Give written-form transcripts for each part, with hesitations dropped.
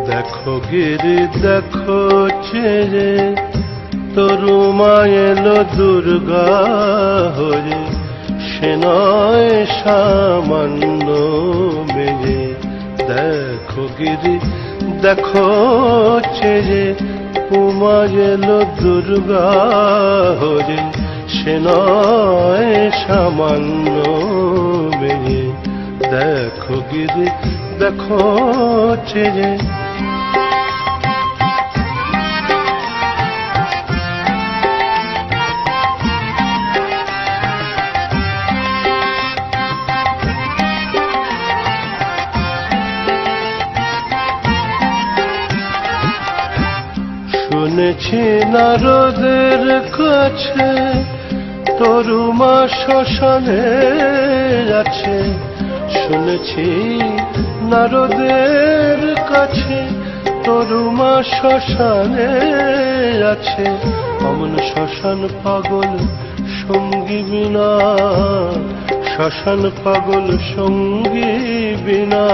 দেখো গিরি দেখো চেয়ে তরু মা এলো দুর্গা হয়ে, সে নয় সামান্য মেয়ে। দেখো গিরি দেখো চেয়ে উমা এলো দুর্গা হয়ে, সে নয় সামান্য মেয়ে। দেখো গিরি দেখো চেয়ে। শুনেছি নারদের কাছে তরু মা শ্মশানে আছে। শুনেছি নারদের কাছে তরু মা শ্মশানে আছে। অমন শ্মশান পাগল সঙ্গী বিনা, শ্মশান পাগল সঙ্গী বিনা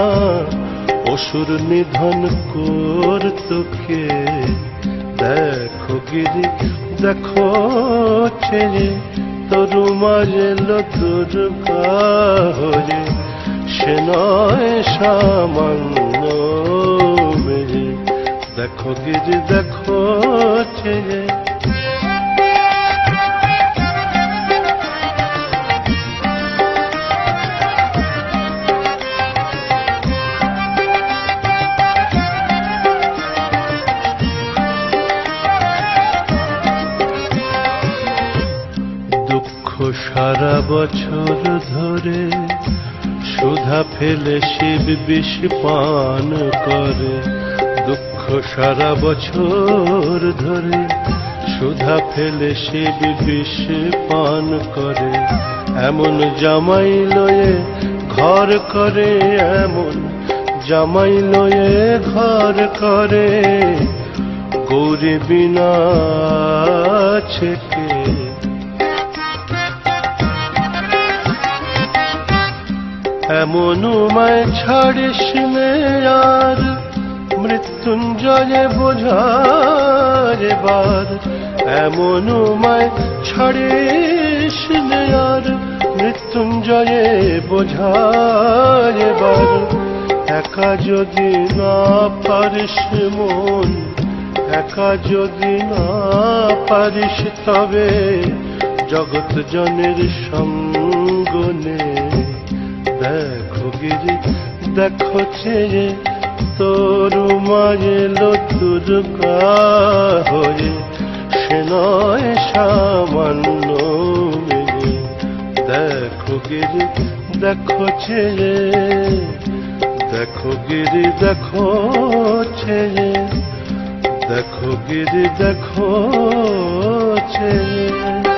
অসুর নিধন করতো কে। দেখো গিরি দেখো চেয়ে তরু মা এলো দুর্গা হয়ে, সে নয় সামান্য মেয়ে। দেখো গিরি দেখো চেয়ে। সারা বছর ধরে সুধা ফেলে শিব বিষ পান করে। দুঃখ সারা বছর ধরে সুধা ফেলে শিব বিষ পান করে। এমন জামাই লয়ে ঘর করে, এমন জামাই লয়ে ঘর করে। গৌরী বিনা ছেকে এমন উমায় ছাড়িস নে আর, মৃত্যুঞ্জয়ে বোঝার এবার। এমন উমায় ছাড়িস নে আর, মৃত্যুঞ্জয়ে বোঝার এবার। একা যদি না পারিস মন, একা যদি না পারিস তবে জগৎ জনের সঙ্গ নে। দেখো গিরি দেখো চেয়ে তরু মা এলো দুর্গা হয়ে, সে নয় সামান্য মেয়ে। দেখো গিরি দেখো চেয়ে, দেখো গিরি দেখো চেয়ে, দেখো গিরি দেখো চেয়ে।